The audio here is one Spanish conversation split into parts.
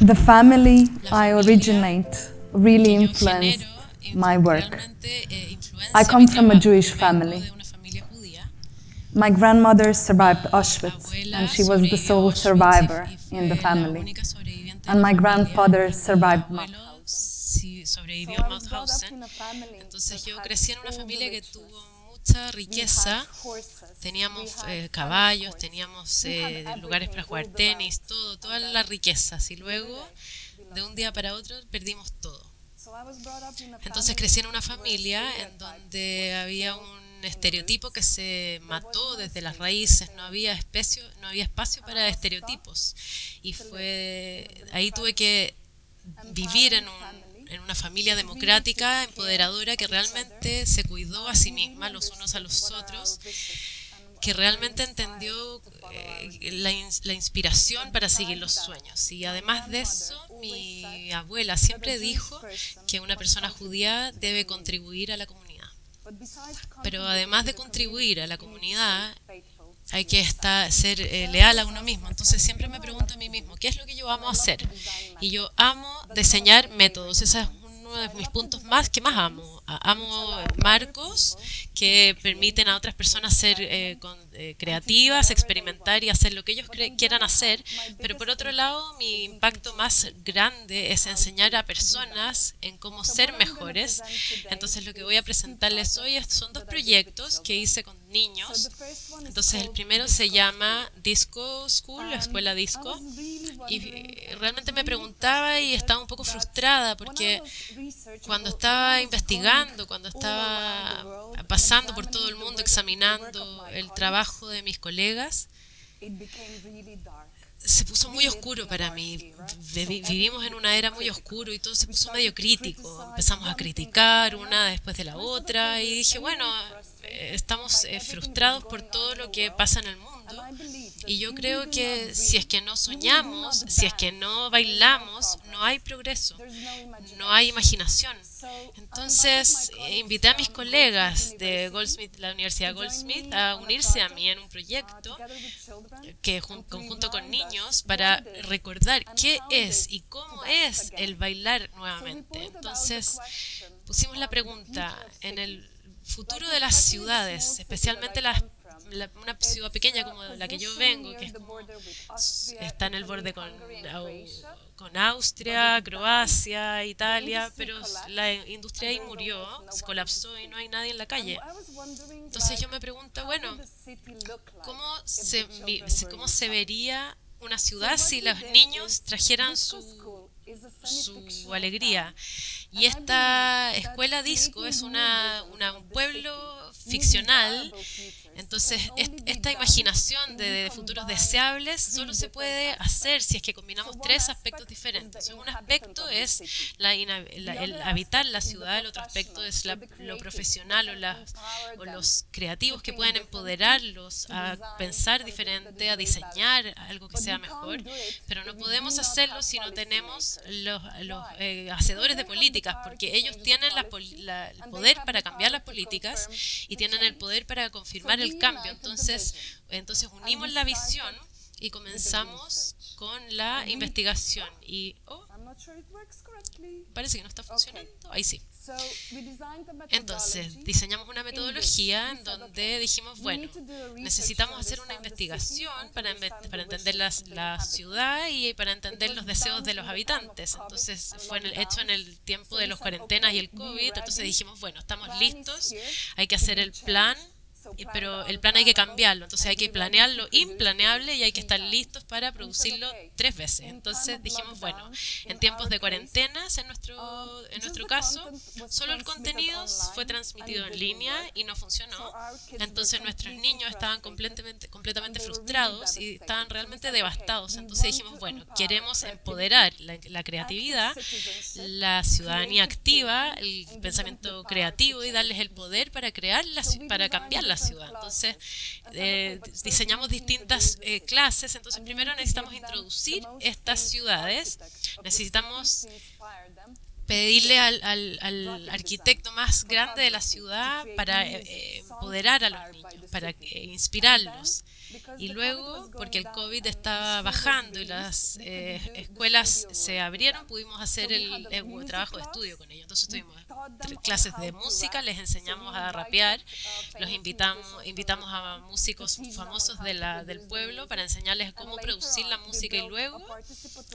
The family I originate really influenced my work. I come from a Jewish family. My grandmother survived Auschwitz, and she was the sole survivor in the family. And my grandfather survived Mauthausen. Sobrevivió a Mauthausen. Entonces yo crecí en una familia que tuvo mucha riqueza. Teníamos caballos, teníamos lugares para jugar tenis, todas las riquezas. Y luego, de un día para otro, perdimos todo. Entonces crecí en una familia en donde había un estereotipo que se mató desde las raíces, no había espacio para estereotipos. Y ahí tuve que vivir en una familia democrática, empoderadora, que realmente se cuidó a sí misma, los unos a los otros, que realmente entendió la inspiración para seguir los sueños. Y además de eso, mi abuela siempre dijo que una persona judía debe contribuir a la comunidad. Pero además de contribuir a la comunidad, hay que ser leal a uno mismo. Entonces siempre me pregunto a mí mismo, ¿qué es lo que yo amo hacer? Y yo amo diseñar métodos. Ese es uno de mis puntos que más amo. Amo marcos que permiten a otras personas ser creativas, experimentar y hacer lo que ellos quieran hacer. Pero por otro lado, mi impacto más grande es enseñar a personas en cómo ser mejores. Entonces lo que voy a presentarles hoy son dos proyectos que hice con niños. Entonces el primero se llama Disco School, la escuela disco, y realmente me preguntaba y estaba un poco frustrada porque cuando estaba investigando, cuando estaba pasando por todo el mundo examinando el trabajo de mis colegas, se puso muy oscuro para mí. Vivimos en una era muy oscura y todo se puso medio crítico. Empezamos a criticar una después de la otra y dije, bueno, estamos frustrados por todo lo que pasa en el mundo. Y yo creo que si es que no soñamos, si es que no bailamos, no hay progreso, no hay imaginación. Entonces invité a mis colegas de Goldsmith, la Universidad Goldsmith, a unirse a mí en un proyecto que conjunto con niños para recordar qué es y cómo es el bailar nuevamente. Entonces pusimos la pregunta en el futuro de las ciudades, especialmente una ciudad pequeña como la que yo vengo, que está en el borde con Austria, Croacia, Italia, pero la industria ahí murió, se colapsó y no hay nadie en la calle. Entonces yo me pregunto, bueno, ¿cómo se vería una ciudad si los niños trajeran su alegría? Y esta escuela disco es un pueblo ficcional. Entonces esta imaginación de futuros deseables solo se puede hacer si es que combinamos tres aspectos diferentes. Un aspecto es el habitar la ciudad, el otro aspecto es lo profesional o los creativos que pueden empoderarlos a pensar diferente, a diseñar algo que sea mejor, pero no podemos hacerlo si no tenemos los hacedores de políticas, porque ellos tienen el poder para cambiar las políticas y tienen el poder para confirmar el cambio. Entonces unimos la visión y comenzamos con la investigación. Y parece que no está funcionando. Ahí sí. Entonces diseñamos una metodología en donde dijimos, bueno, necesitamos hacer una investigación para entender la ciudad y para entender los deseos de los habitantes. Entonces fue hecho en el tiempo de las cuarentenas y el COVID. Entonces dijimos, bueno, estamos listos, hay que hacer el plan pero el plan hay que cambiarlo, entonces hay que planear lo implaneable y hay que estar listos para producirlo 3 veces. Entonces dijimos, bueno, en tiempos de cuarentenas, en nuestro caso, solo el contenido fue transmitido en línea y no funcionó. Entonces nuestros niños estaban completamente frustrados y estaban realmente devastados. Entonces dijimos, bueno, queremos empoderar la creatividad, la ciudadanía activa, el pensamiento creativo y darles el poder para para cambiar la ciudad. Entonces diseñamos distintas clases. Entonces primero necesitamos introducir estas ciudades, necesitamos pedirle al arquitecto más grande de la ciudad para empoderar a los niños, para inspirarlos. Y luego, porque el COVID estaba bajando y las escuelas se abrieron, pudimos hacer el trabajo de estudio con ellos. Entonces tuvimos clases de música, les enseñamos a rapear, los invitamos a músicos famosos del pueblo para enseñarles cómo producir la música y luego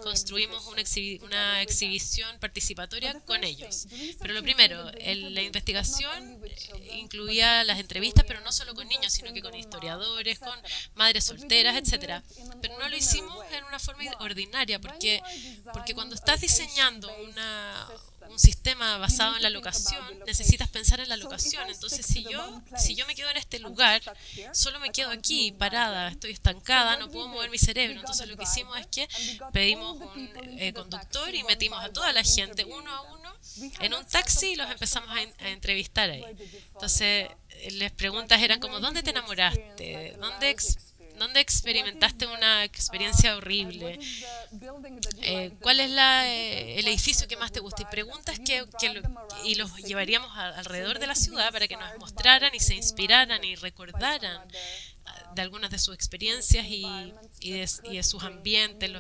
construimos una exhibición participatoria con ellos. Pero lo primero, la investigación incluía las entrevistas, pero no solo con niños, sino que con historiadores, con madres solteras, etcétera. Pero no lo hicimos en una forma ordinaria, porque cuando estás diseñando un sistema basado en la locación, necesitas pensar en la locación. Entonces, si yo me quedo en este lugar, solo me quedo aquí parada, estoy estancada, no puedo mover mi cerebro. Entonces, lo que hicimos es que pedimos un conductor y metimos a toda la gente uno a uno en un taxi y los empezamos a entrevistar ahí. Entonces, las preguntas eran como, ¿dónde te enamoraste? ¿Dónde experimentaste una experiencia horrible? ¿Cuál es el edificio que más te gusta? Y preguntas y los llevaríamos alrededor de la ciudad para que nos mostraran y se inspiraran y recordaran de algunas de sus experiencias y de sus ambientes,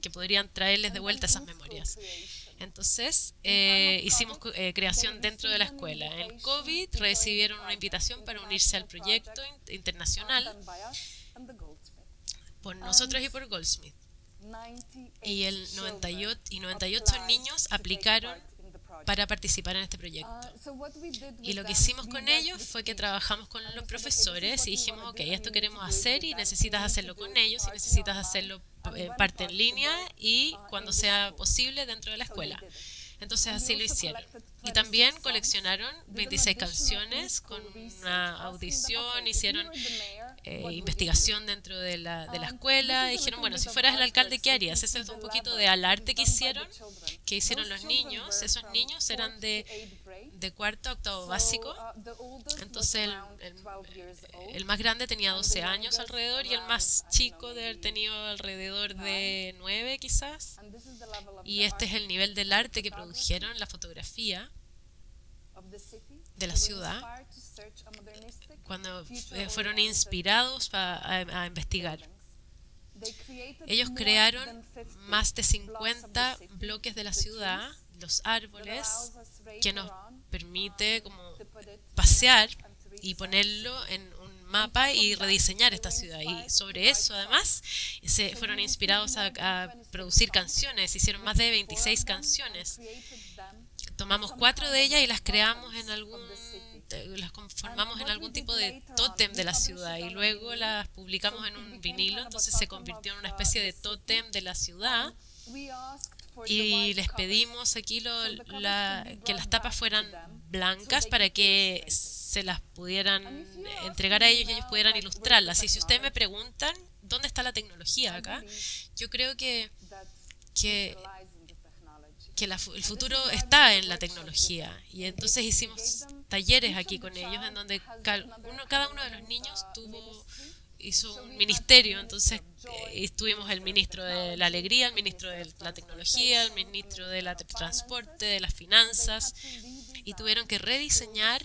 que podrían traerles de vuelta esas memorias. Entonces, hicimos creación dentro de la escuela. En COVID recibieron una invitación para unirse al proyecto internacional por nosotros y por Goldsmith. Y 98 niños aplicaron para participar en este proyecto. Y lo que hicimos con ellos fue que trabajamos con los profesores y dijimos, ok, esto queremos hacer y necesitas hacerlo con ellos y necesitas hacerlo parte en línea y cuando sea posible dentro de la escuela. Entonces así lo hicieron. Y también coleccionaron 26 canciones con una audición, hicieron investigación dentro de la escuela. Dijeron, bueno, si fueras el alcalde, ¿qué harías? Ese es un poquito de al arte que hicieron los niños. Esos niños eran de cuarto a octavo básico. Entonces el más grande tenía 12 años alrededor y el más chico de haber tenido alrededor de 9 quizás. Y este es el nivel del arte que produjeron, la fotografía de la ciudad, cuando fueron inspirados a investigar. Ellos crearon más de 50 bloques de la ciudad, los árboles, que nos permite como pasear y ponerlo en un mapa y rediseñar esta ciudad. Y sobre eso, además, se fueron inspirados a producir canciones. Hicieron más de 26 canciones. Tomamos 4 de ellas y las creamos las conformamos en algún tipo de tótem de la ciudad y luego las publicamos en un vinilo. Entonces se convirtió en una especie de tótem de la ciudad. Y les pedimos aquí que las tapas fueran blancas para que se las pudieran entregar a ellos y ellos pudieran ilustrarlas. Y si ustedes me preguntan, ¿dónde está la tecnología acá? Yo creo que el futuro está en la tecnología. Y entonces hicimos talleres aquí con ellos en donde cada uno de los niños hizo un ministerio. Entonces estuvimos el ministro de la alegría, el ministro de la tecnología, el ministro del transporte, de las finanzas, y tuvieron que rediseñar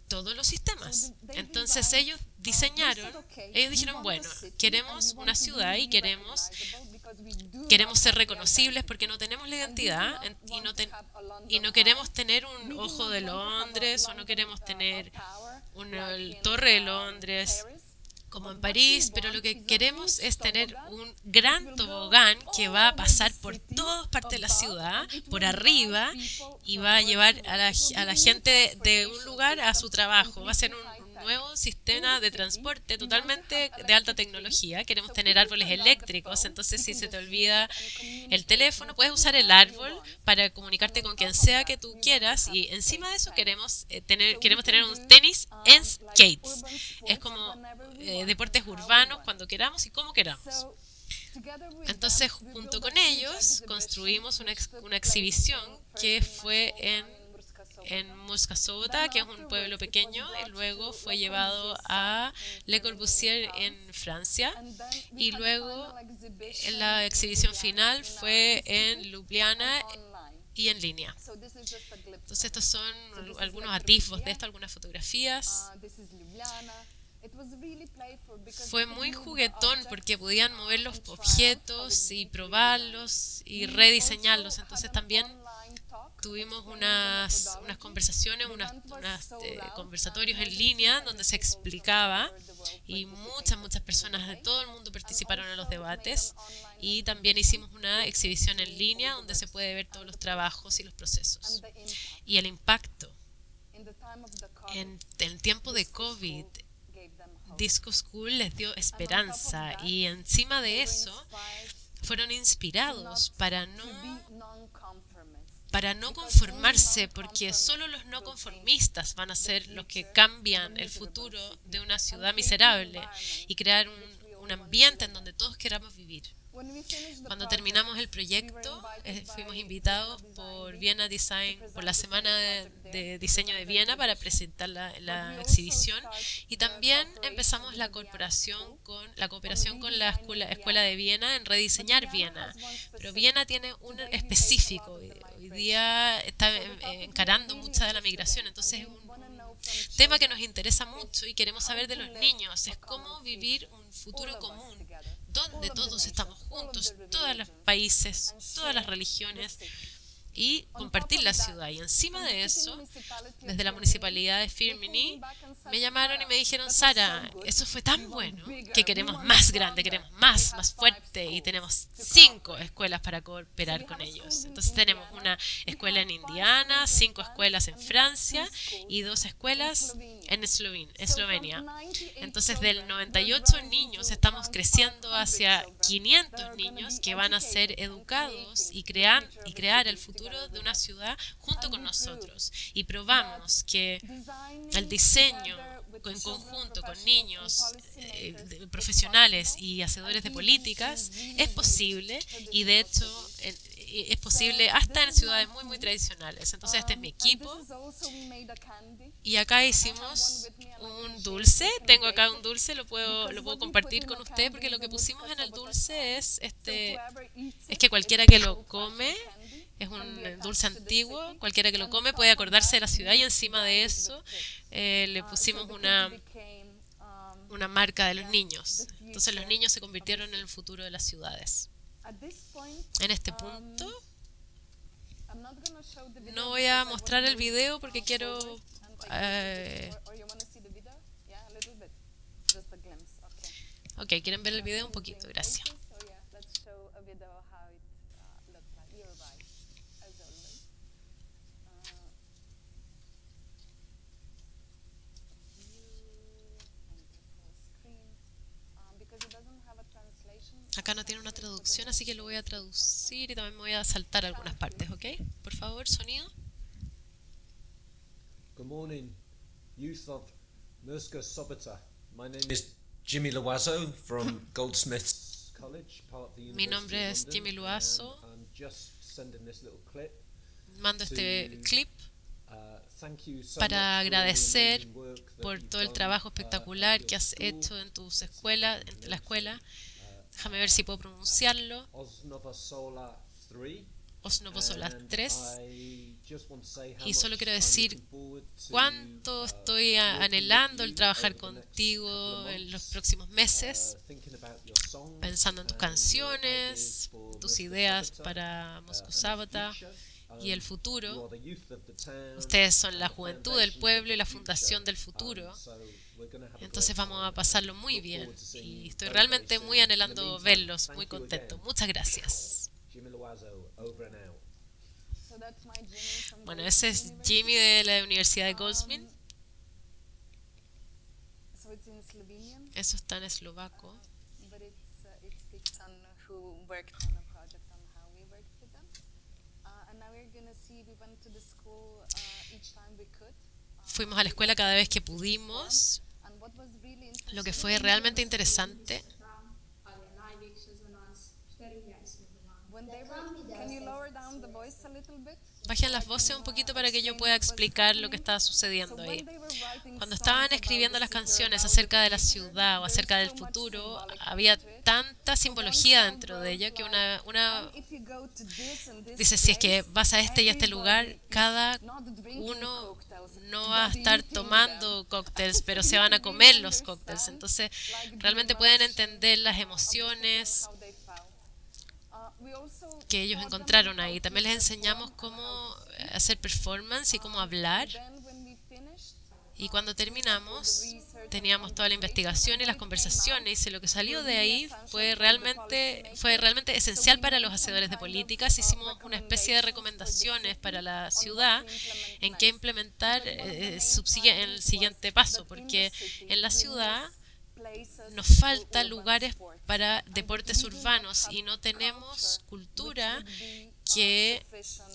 todos los sistemas. Entonces ellos dijeron, bueno, queremos una ciudad y queremos ser reconocibles porque no tenemos la identidad y no queremos tener un ojo de Londres o no queremos tener una torre de Londres como en París, pero lo que queremos es tener un gran tobogán que va a pasar por todas partes de la ciudad, por arriba, y va a llevar a la gente de un lugar a su trabajo. Va a ser nuevo sistema de transporte totalmente de alta tecnología. Queremos tener árboles eléctricos, entonces si se te olvida el teléfono, puedes usar el árbol para comunicarte con quien sea que tú quieras, y encima de eso queremos tener un tenis en skates. Es como deportes urbanos cuando queramos y como queramos. Entonces, junto con ellos, construimos una exhibición que fue en Mosca Sobota, que es un pueblo pequeño, y luego fue llevado a Le Corbusier en Francia, y luego la exhibición final fue en Ljubljana y en línea. Entonces estos son algunos atisbos de esto, algunas fotografías. Fue muy juguetón porque podían mover los objetos y probarlos y rediseñarlos. Entonces también tuvimos unas conversaciones, conversatorios en línea donde se explicaba, y muchas personas de todo el mundo participaron en los debates, y también hicimos una exhibición en línea donde se puede ver todos los trabajos y los procesos. Y el impacto en el tiempo de COVID, Disco School les dio esperanza, y encima de eso fueron inspirados para no conformarse, porque solo los no conformistas van a ser los que cambian el futuro de una ciudad miserable y crear un ambiente en donde todos queramos vivir. Cuando terminamos el proyecto, fuimos invitados por Vienna Design, por la Semana de Diseño de Viena, para presentar la exhibición, y también empezamos la cooperación con la Escuela de Viena en rediseñar Viena. Pero Viena tiene un específico. Hoy día está encarando mucha de la migración, entonces es un tema que nos interesa mucho y queremos saber de los niños. Es cómo vivir un futuro común donde todos estamos juntos, todos los países, todas las religiones, y compartir la ciudad. Y encima de eso, desde la municipalidad de Firminy me llamaron y me dijeron: Sara, eso fue tan bueno que queremos más grande, queremos más fuerte, y tenemos 5 escuelas para cooperar con ellos. Entonces tenemos una escuela en Indiana, 5 escuelas en Francia y 2 escuelas en Eslovenia. Entonces del 98 niños estamos creciendo hacia 500 niños que van a ser educados y crear el futuro de una ciudad junto con nosotros, y probamos que el diseño en conjunto con niños profesionales y hacedores de políticas es posible, y de hecho es posible hasta en ciudades muy tradicionales. Entonces este es mi equipo, y acá hicimos un dulce. Tengo acá un dulce, lo puedo compartir con usted, porque lo que pusimos en el dulce es que cualquiera que lo come, es un dulce antiguo, cualquiera que lo come puede acordarse de la ciudad, y encima de eso le pusimos una marca de los niños. Entonces los niños se convirtieron en el futuro de las ciudades. En este punto no voy a mostrar el video porque quiero... ok, ¿quieren ver el video? Un poquito, gracias. Acá no tiene una traducción, así que lo voy a traducir y también me voy a saltar algunas partes, ¿ok? Por favor, sonido. Good morning, youth of Murska Sobota. My name is Jimmy Loazo from Goldsmiths College, part of the University Mi nombre es of London, Jimmy Loazo. I'm just sending this little clip. Mando este clip Thank you so para much for agradecer the amazing work that por you've todo el done, trabajo at espectacular your que has school. hecho en tus escuelas, en la escuela. Déjame ver si puedo pronunciarlo. Osnovosola 3. Osnovosola 3. Y Y solo quiero decir cuánto estoy anhelando el trabajar contigo en los próximos meses, pensando en tus canciones, tus ideas para Moscú Sabota y el futuro. Ustedes son la juventud del pueblo y la fundación del futuro. Entonces vamos a pasarlo muy bien, y estoy realmente muy anhelando verlos, muy contento. Muchas gracias. Bueno, ese es Jimmy de la Universidad de Goldsmith. Eso está en eslovaco. Fuimos a la escuela cada vez que pudimos. Lo que fue realmente interesante. Bajen las voces un poquito para que yo pueda explicar lo que estaba sucediendo ahí. Cuando estaban escribiendo las canciones acerca de la ciudad o acerca del futuro, había tanta simbología dentro de ella que una dice, si es que vas a este y este lugar, cada uno no va a estar tomando cócteles, pero se van a comer los cócteles. Entonces, realmente pueden entender las emociones que ellos encontraron ahí. También les enseñamos cómo hacer performance y cómo hablar. Y cuando terminamos, teníamos toda la investigación y las conversaciones, y lo que salió de ahí fue realmente esencial para los hacedores de políticas. Hicimos una especie de recomendaciones para la ciudad en qué implementar el siguiente paso, porque en la ciudad nos falta lugares para deportes urbanos y no tenemos cultura que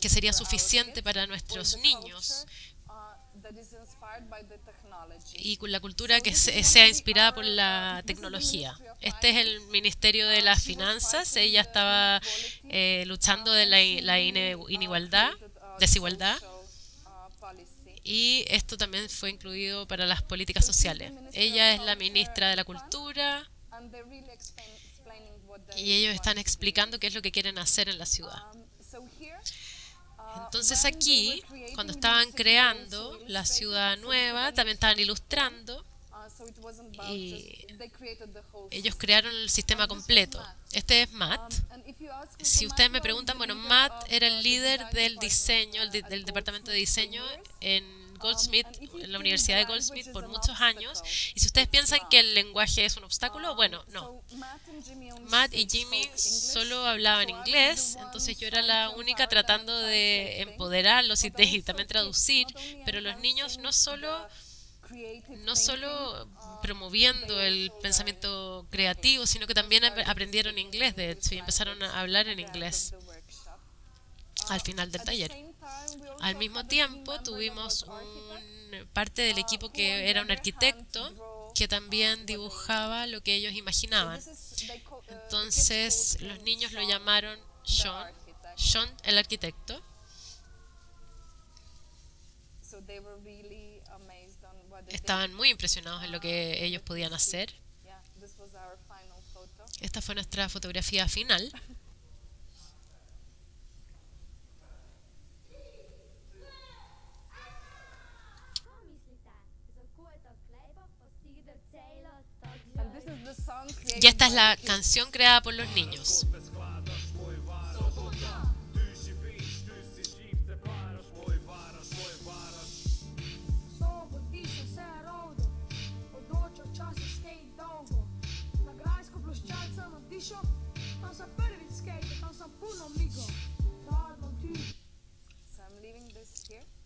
sería suficiente para nuestros niños, y con la cultura que sea inspirada por la tecnología. Este es el Ministerio de las Finanzas. Ella estaba luchando de la desigualdad. Y esto también fue incluido para las políticas sociales. Ella es la ministra de la Cultura y ellos están explicando qué es lo que quieren hacer en la ciudad. Entonces aquí, cuando estaban creando la ciudad nueva, también estaban ilustrando y ellos crearon el sistema completo. Este es Matt. Si ustedes me preguntan, bueno, Matt era el líder del diseño, del departamento de diseño en Goldsmith, en la Universidad de Goldsmith por muchos años. Y si ustedes piensan que el lenguaje es un obstáculo, bueno, no. Matt y Jimmy solo hablaban inglés, entonces yo era la única tratando de empoderarlos y también traducir, pero los niños no solo promoviendo el pensamiento creativo, sino que también aprendieron inglés, de hecho, y empezaron a hablar en inglés al final del taller. Al mismo tiempo, tuvimos parte del equipo que era un arquitecto que también dibujaba lo que ellos imaginaban. Entonces, los niños lo llamaron Sean el arquitecto. Estaban muy impresionados en lo que ellos podían hacer. Esta fue nuestra fotografía final. Y esta es la canción creada por los niños.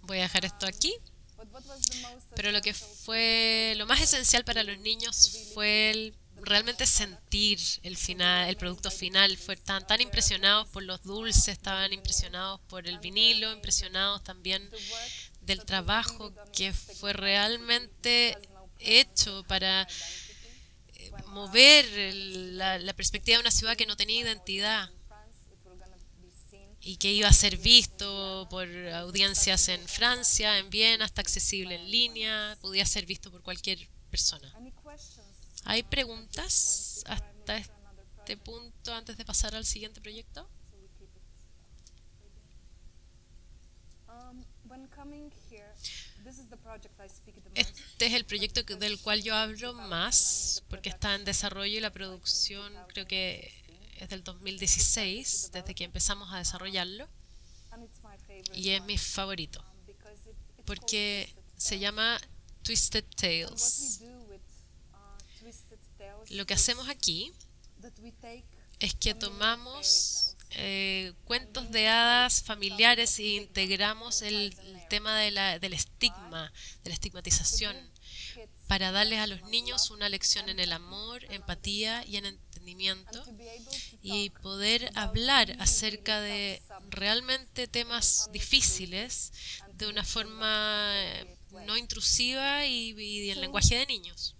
Voy a dejar esto aquí. Pero lo que fue lo más esencial para los niños fue realmente sentir el final, el producto final. Estaban tan impresionados por los dulces, estaban impresionados por el vinilo, impresionados también del trabajo que fue realmente hecho para mover la perspectiva de una ciudad que no tenía identidad y que iba a ser visto por audiencias en Francia, en Viena, está accesible en línea, podía ser visto por cualquier persona. ¿Hay preguntas hasta este punto antes de pasar al siguiente proyecto? Este es el proyecto del cual yo hablo más, porque está en desarrollo y la producción creo que es del 2016, desde que empezamos a desarrollarlo, y es mi favorito, porque se llama Twisted Tales. Lo que hacemos aquí es que tomamos cuentos de hadas familiares e integramos el tema del estigma, de la estigmatización, para darles a los niños una lección en el amor, empatía y en entendimiento, y poder hablar acerca de realmente temas difíciles de una forma no intrusiva y en lenguaje de niños.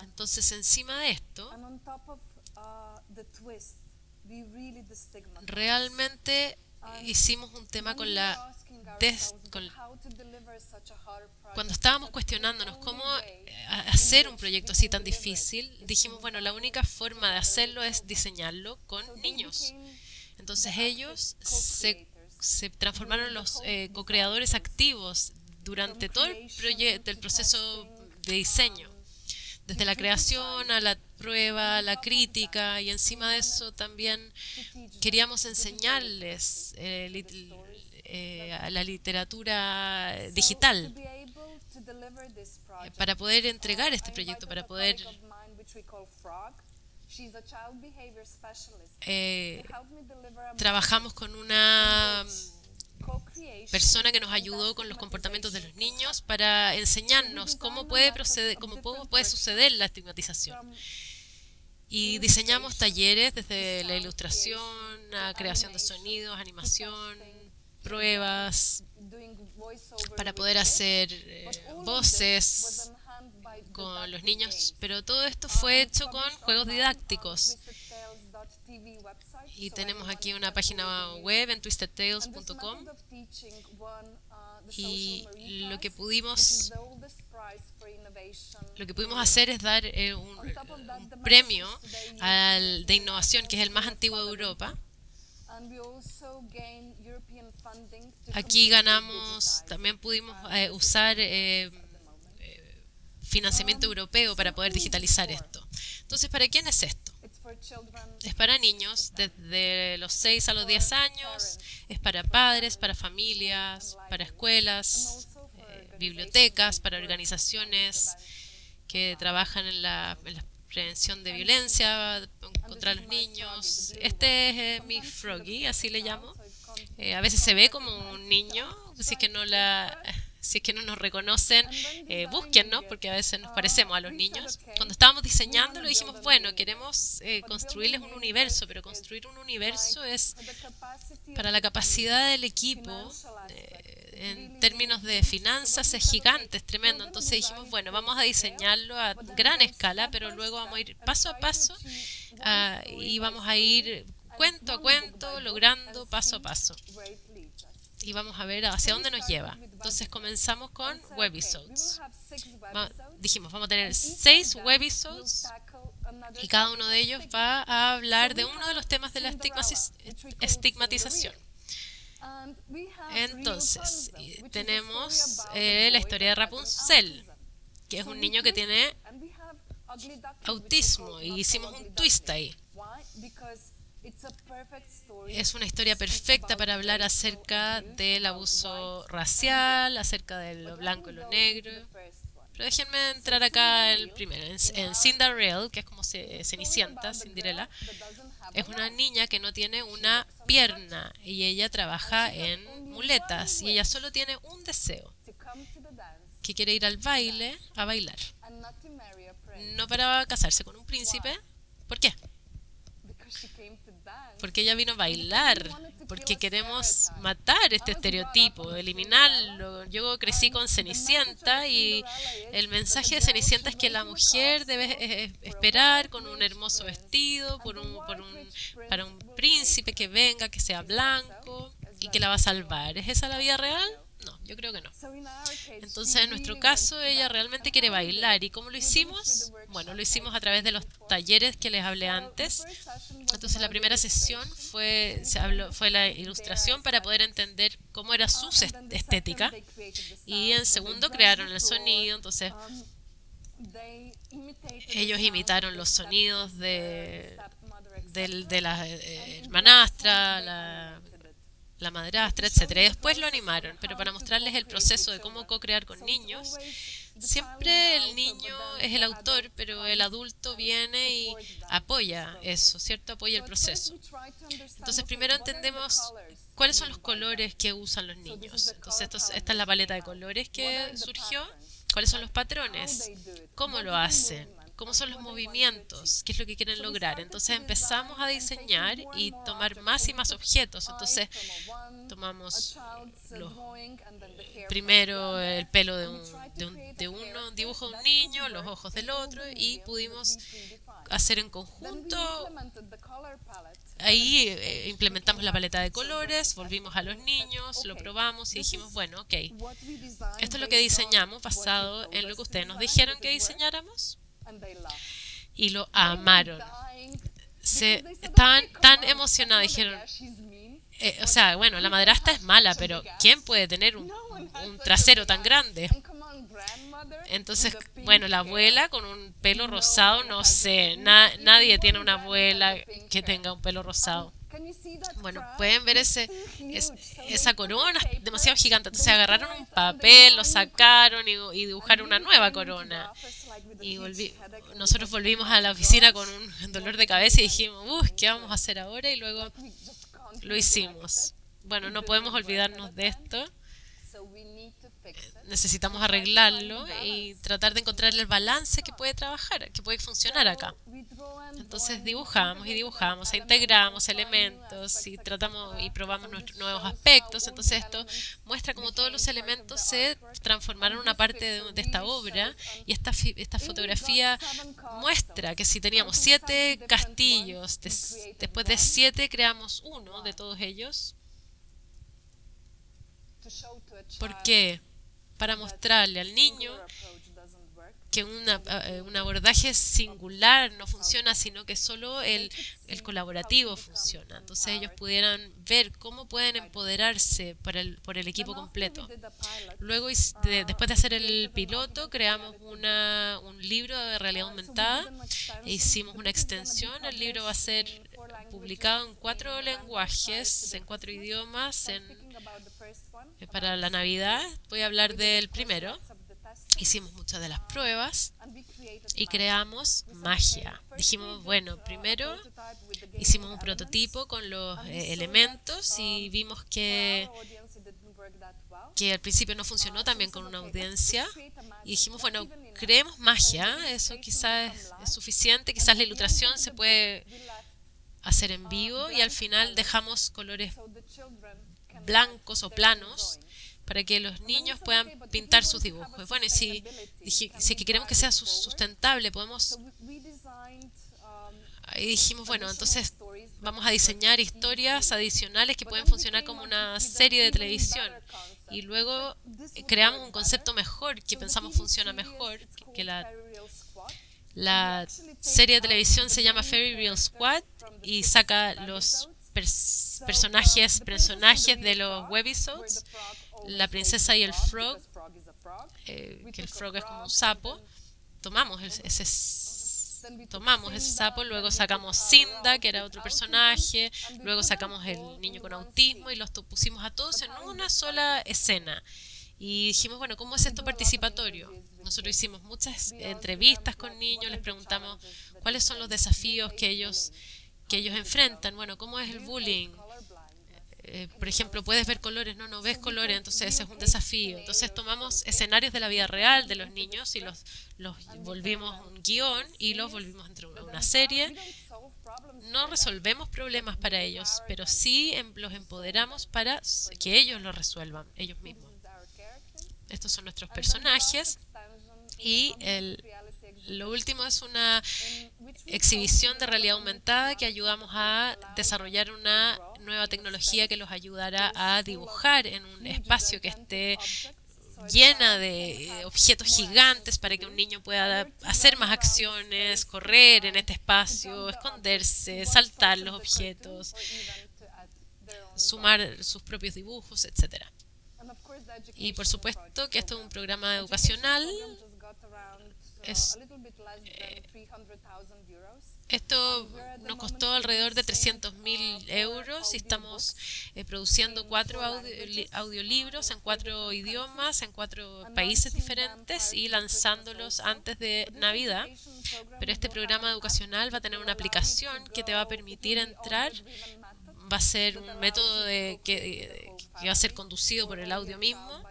Entonces, encima de esto, realmente hicimos un tema con cuando estábamos cuestionándonos cómo hacer un proyecto así tan difícil, dijimos, bueno, la única forma de hacerlo es diseñarlo con niños. Entonces ellos se transformaron en los co-creadores activos durante todo el proceso de diseño, desde la creación a la prueba, a la crítica, y encima de eso también queríamos enseñarles a la literatura digital para poder entregar este proyecto, para poder trabajamos con una persona que nos ayudó con los comportamientos de los niños para enseñarnos cómo puede proceder, cómo puede suceder la estigmatización. Y diseñamos talleres desde la ilustración a creación de sonidos, animación, pruebas para poder hacer voces con los niños, pero todo esto fue hecho con juegos didácticos. Y tenemos aquí una página web en twistedtales.com, y lo que pudimos hacer es dar un premio de innovación, que es el más antiguo de Europa. Aquí ganamos, también pudimos usar financiamiento europeo para poder digitalizar esto. Entonces, ¿para quién es esto? Es para niños desde los 6 a los 10 años, es para padres, para familias, para escuelas, bibliotecas, para organizaciones que trabajan en la prevención de violencia contra los niños. Este es mi Froggy, así le llamo. A veces se ve como un niño, si es que no nos reconocen, búsquennos, porque a veces nos parecemos a los niños. Cuando estábamos diseñando, lo dijimos, bueno, queremos construirles un universo, pero construir un universo es para la capacidad del equipo. En términos de finanzas es gigante, es tremendo. Entonces dijimos, bueno, vamos a diseñarlo a gran escala, pero luego vamos a ir paso a paso y vamos a ir cuento a cuento, logrando paso a paso. Y vamos a ver hacia dónde nos lleva. Entonces comenzamos con webisodes. Dijimos, vamos a tener 6 webisodes y cada uno de ellos va a hablar de uno de los temas de la estigmatización. Entonces, tenemos la historia de Rapunzel, que es un niño que tiene autismo, y hicimos un twist ahí. Es una historia perfecta para hablar acerca del abuso racial, acerca de lo blanco y lo negro. Pero déjenme entrar acá el primero, en Cinderella, que es como Cenicienta, Cinderella. Es una niña que no tiene una pierna y ella trabaja en muletas y ella solo tiene un deseo, que quiere ir al baile a bailar, no para casarse con un príncipe. ¿Por qué? Porque ella vino a bailar, porque queremos matar este estereotipo, eliminarlo. Yo crecí con Cenicienta y el mensaje de Cenicienta es que la mujer debe esperar con un hermoso vestido para un príncipe que venga, que sea blanco y que la va a salvar. ¿Es esa la vida real? No, yo creo que no. Entonces, en nuestro caso, ella realmente quiere bailar. ¿Y cómo lo hicimos? Bueno, lo hicimos a través de los talleres que les hablé antes. Entonces, la primera sesión fue la ilustración para poder entender cómo era su estética. Y en segundo, crearon el sonido. Entonces, ellos imitaron los sonidos de la hermanastra, la madrastra, etcétera. Y después lo animaron, pero para mostrarles el proceso de cómo co-crear con niños. Siempre el niño es el autor, pero el adulto viene y apoya eso, ¿cierto? Apoya el proceso. Entonces, primero entendemos cuáles son los colores que usan los niños. Entonces, esta es la paleta de colores que surgió. ¿Cuáles son los patrones? ¿Cómo lo hacen? ¿Cómo son los movimientos? ¿Qué es lo que quieren lograr? Entonces empezamos a diseñar y tomar más y más objetos. Entonces tomamos primero el pelo un dibujo de un niño, los ojos del otro, y pudimos hacer en conjunto. Ahí implementamos la paleta de colores, volvimos a los niños, lo probamos y dijimos, bueno, ok, esto es lo que diseñamos basado en lo que ustedes nos dijeron que diseñáramos. Y lo amaron. Estaban tan emocionados, dijeron, o sea, bueno, la madrastra es mala, pero ¿quién puede tener un trasero tan grande? Entonces, bueno, la abuela con un pelo rosado, no sé, nadie tiene una abuela que tenga un pelo rosado. Bueno, pueden ver esa corona demasiado gigante. Entonces agarraron un papel, lo sacaron y dibujaron una nueva corona. Y nosotros volvimos a la oficina con un dolor de cabeza y dijimos, ¿qué vamos a hacer ahora? Y luego lo hicimos. Bueno, no podemos olvidarnos de esto. Necesitamos arreglarlo y tratar de encontrar el balance que puede trabajar, que puede funcionar acá. Entonces dibujamos y dibujamos, e integramos elementos y tratamos y probamos nuestros nuevos aspectos. Entonces esto muestra cómo todos los elementos se transformaron en una parte de esta obra, y esta fotografía muestra que si teníamos 7 castillos, después de 7 creamos uno de todos ellos. ¿Por qué? Para mostrarle al niño que un abordaje singular no funciona, sino que solo el colaborativo funciona. Entonces ellos pudieran ver cómo pueden empoderarse por el equipo completo. Luego, después de hacer el piloto, creamos un libro de realidad aumentada e hicimos una extensión. El libro va a ser publicado en 4 lenguajes, en 4 idiomas, para la Navidad. Voy a hablar del primero. Hicimos muchas de las pruebas y creamos magia. Dijimos, bueno, primero hicimos un prototipo con los elementos y vimos que al principio no funcionó también con una audiencia. Y dijimos, bueno, creemos magia, eso quizás es suficiente, quizás la ilustración se puede hacer en vivo, y al final dejamos colores blancos o planos para que los niños puedan pintar sus dibujos. Bueno, y si que queremos que sea sustentable, podemos... Ahí dijimos, bueno, entonces vamos a diseñar historias adicionales que pueden funcionar como una serie de televisión. Y luego creamos un concepto mejor, que pensamos funciona mejor, que la serie de televisión se llama Fairy Real Squad y saca los personajes de los webisodes, la princesa y el frog, que el frog es como un sapo. Tomamos ese sapo, luego sacamos Cinda, que era otro personaje, luego sacamos el niño con autismo y los pusimos a todos en una sola escena. Y dijimos, bueno, ¿cómo es esto participatorio? Nosotros hicimos muchas entrevistas con niños, les preguntamos cuáles son los desafíos que ellos enfrentan. Bueno, ¿cómo es el bullying? Por ejemplo, ¿puedes ver colores? No ves colores, entonces ese es un desafío. Entonces tomamos escenarios de la vida real de los niños y los volvimos un guión y los volvimos entre una serie. No resolvemos problemas para ellos, pero sí los empoderamos para que ellos lo resuelvan, ellos mismos. Estos son nuestros personajes. Y lo último es una exhibición de realidad aumentada que ayudamos a desarrollar una nueva tecnología que los ayudará a dibujar en un espacio que esté llena de objetos gigantes para que un niño pueda hacer más acciones, correr en este espacio, esconderse, saltar los objetos, sumar sus propios dibujos, etcétera. Y por supuesto que esto es un programa educacional. Es, esto nos costó alrededor de 300.000 euros y estamos produciendo 4 audiolibros en 4 idiomas, en 4 países diferentes y lanzándolos antes de Navidad. Pero este programa educacional va a tener una aplicación que te va a permitir entrar. Va a ser un método que va a ser conducido por el audio mismo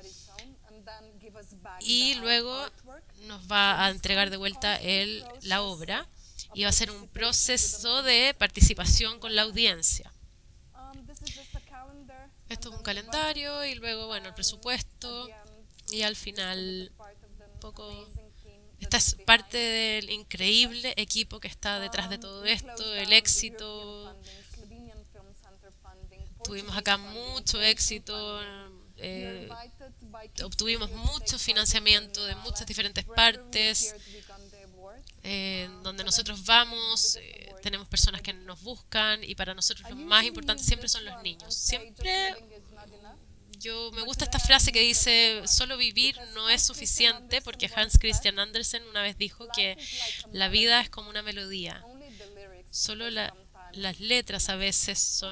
y luego nos va a entregar de vuelta la obra y va a ser un proceso de participación con la audiencia. Esto es un calendario y luego, bueno, el presupuesto y al final un poco. Esta es parte del increíble equipo que está detrás de todo esto, el éxito. Tuvimos acá mucho éxito, obtuvimos mucho financiamiento de muchas diferentes partes. Donde nosotros vamos, tenemos personas que nos buscan y para nosotros lo más importante siempre son los niños. Siempre me gusta esta frase que dice, solo vivir no es suficiente, porque Hans Christian Andersen una vez dijo que la vida es como una melodía. Solo las letras a veces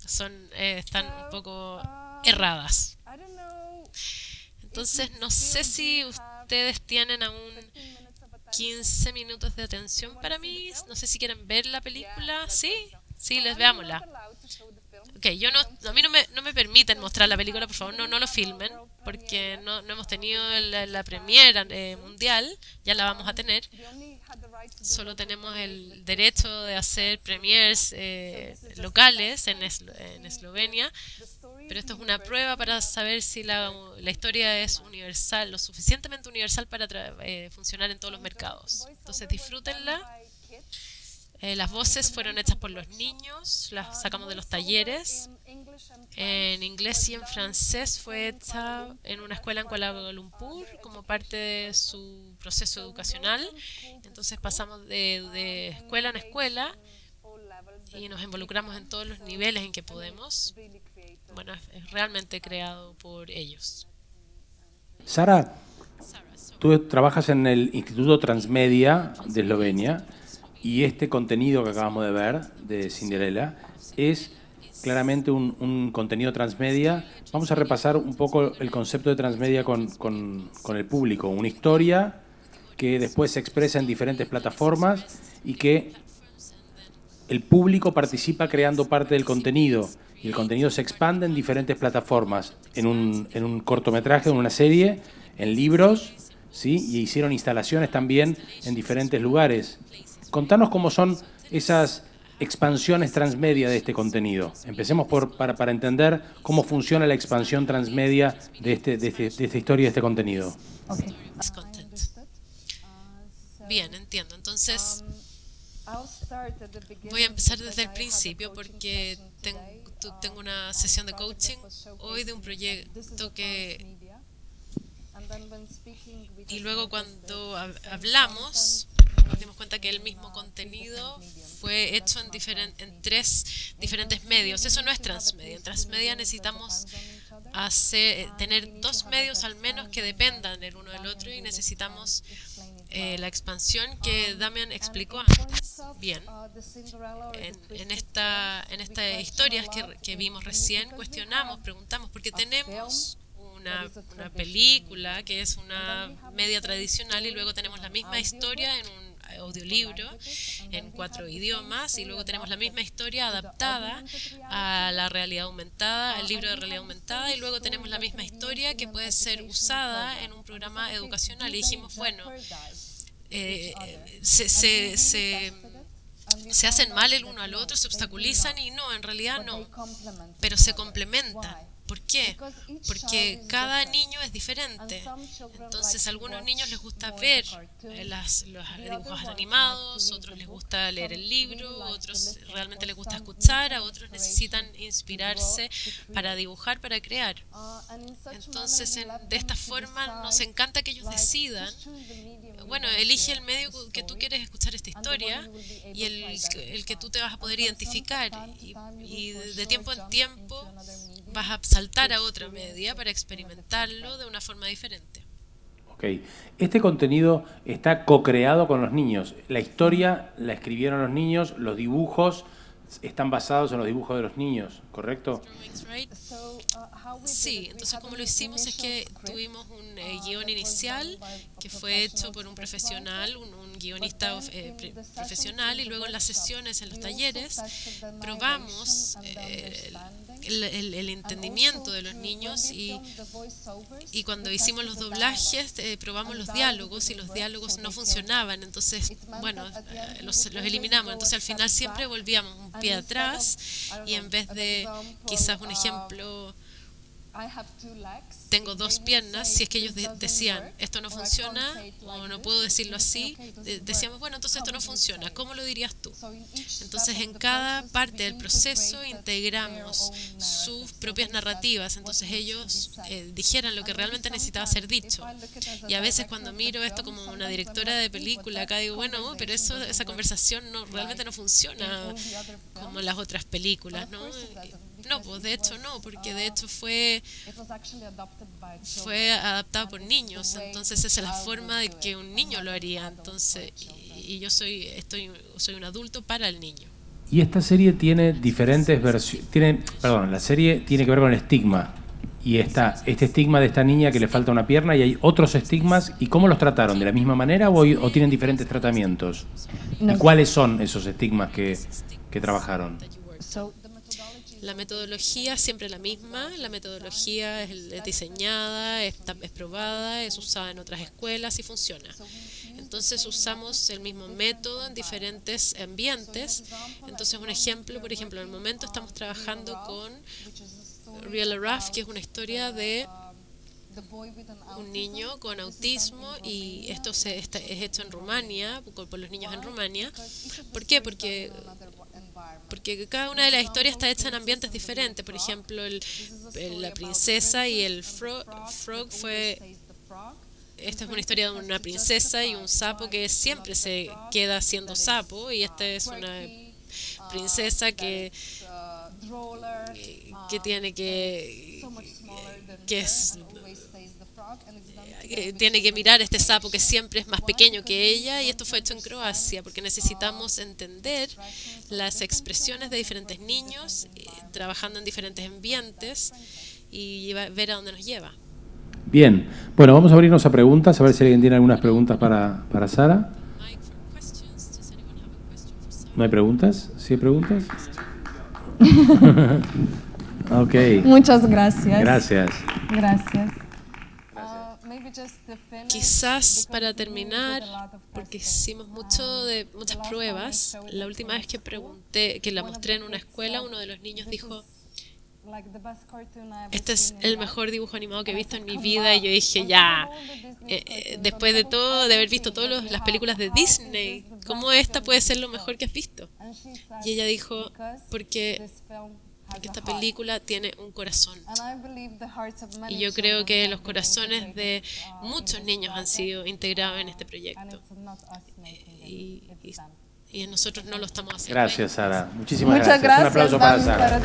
están un poco erradas. Entonces, no sé si ustedes tienen aún 15 minutos de atención para mí. No sé si quieren ver la película. ¿Sí? Sí, veámosla. Ok, a mí no me permiten mostrar la película, por favor, no lo filmen, porque no hemos tenido la premiere mundial, ya la vamos a tener. Solo tenemos el derecho de hacer premieres locales en Eslovenia, pero esto es una prueba para saber si la historia es universal, lo suficientemente universal para funcionar en todos los mercados. Entonces disfrútenla. Las voces fueron hechas por los niños, las sacamos de los talleres. En inglés y en francés fue hecha en una escuela en Kuala Lumpur como parte de su proceso educacional. Entonces pasamos de escuela en escuela y nos involucramos en todos los niveles en que podemos. Bueno, es realmente creado por ellos. Sara, tú trabajas en el Instituto Transmedia de Eslovenia. Y este contenido que acabamos de ver, de Cinderella, es claramente un contenido transmedia. Vamos a repasar un poco el concepto de transmedia con el público. Una historia que después se expresa en diferentes plataformas y que el público participa creando parte del contenido. Y el contenido se expande en diferentes plataformas. En un cortometraje, en una serie, en libros, ¿sí? Y hicieron instalaciones también en diferentes lugares. Contanos cómo son esas expansiones transmedia de este contenido. Empecemos para entender cómo funciona la expansión transmedia de esta historia, de este contenido. Okay. Bien, entiendo. Entonces, voy a empezar desde el principio porque tengo una sesión de coaching hoy de un proyecto y luego cuando hablamos nos dimos cuenta que el mismo contenido fue hecho en 3 diferentes medios. Eso no es transmedia. En transmedia necesitamos tener 2 medios al menos que dependan el uno del otro y necesitamos la expansión que Damian explicó antes. Bien, en esta historia que vimos recién, preguntamos, porque tenemos una película que es una media tradicional y luego tenemos la misma historia en un audiolibro en 4 idiomas y luego tenemos la misma historia adaptada a la realidad aumentada, al libro de realidad aumentada y luego tenemos la misma historia que puede ser usada en un programa educacional y dijimos, bueno, se hacen mal el uno al otro, se obstaculizan y no, en realidad no, pero se complementan. ¿Por qué? Porque cada niño es diferente. Entonces, a algunos niños les gusta ver los dibujos animados, otros les gusta leer el libro, otros realmente les gusta escuchar, a otros necesitan inspirarse para dibujar, para crear. Entonces, de esta forma, nos encanta que ellos decidan. Bueno, elige el medio que tú quieres escuchar esta historia y el que tú te vas a poder identificar. Y de tiempo en tiempo vas a saltar a otra media para experimentarlo de una forma diferente. Ok. Este contenido está co-creado con los niños. La historia la escribieron los niños, los dibujos están basados en los dibujos de los niños, ¿correcto? Sí, entonces como lo hicimos es que tuvimos un guión inicial que fue hecho por un profesional, un guionista profesional, y luego en las sesiones, en los talleres, probamos el entendimiento de los niños y cuando hicimos los doblajes probamos los diálogos y los diálogos no funcionaban, entonces bueno, los eliminamos, entonces al final siempre volvíamos un pie atrás y en vez de quizás un ejemplo tengo dos piernas, si es que ellos decían esto no funciona o no puedo decirlo así, decíamos bueno, entonces esto no funciona, ¿cómo lo dirías tú? Entonces en cada parte del proceso integramos sus propias narrativas, entonces ellos dijeran lo que realmente necesitaba ser dicho. Y a veces cuando miro esto como una directora de película, acá digo, bueno, pero esa conversación realmente no funciona como las otras películas, ¿no? No, pues de hecho no, porque de hecho fue adaptado por niños, entonces esa es la forma de que un niño lo haría, entonces y yo soy un adulto para el niño. Y esta serie tiene diferentes versiones, la serie tiene que ver con el estigma, y está este estigma de esta niña que le falta una pierna y hay otros estigmas, ¿y cómo los trataron? ¿De la misma manera o tienen diferentes tratamientos? ¿Y cuáles son esos estigmas que trabajaron? La metodología siempre la misma, la metodología es diseñada, es probada, es usada en otras escuelas y funciona. Entonces usamos el mismo método en diferentes ambientes. Entonces un ejemplo, por ejemplo, en el momento estamos trabajando con Real Araf, que es una historia de un niño con autismo, y esto es hecho en Rumania, por los niños en Rumania. ¿Por qué? Porque cada una de las historias está hecha en ambientes diferentes. Por ejemplo, la princesa y el frog fue... Esta es una historia de una princesa y un sapo que siempre se queda siendo sapo, y esta es una princesa que tiene tiene que mirar a este sapo que siempre es más pequeño que ella, y esto fue hecho en Croacia porque necesitamos entender las expresiones de diferentes niños trabajando en diferentes ambientes y ver a dónde nos lleva. Bien, bueno, vamos a abrirnos a preguntas, a ver si alguien tiene algunas preguntas para Sara. ¿No hay preguntas? ¿Sí hay preguntas? Ok. Muchas gracias. Gracias. Gracias. Quizás para terminar, porque hicimos muchas pruebas, la última vez que la mostré en una escuela, uno de los niños dijo, este es el mejor dibujo animado que he visto en mi vida, y yo dije, ya, después de todo, de haber visto todas las películas de Disney, ¿cómo esta puede ser lo mejor que has visto? Y ella dijo, porque esta película tiene un corazón. Y yo creo que los corazones de muchos niños han sido integrados en este proyecto. Y nosotros no lo estamos haciendo. Gracias, Sara. Muchísimas gracias. Un aplauso para Sara.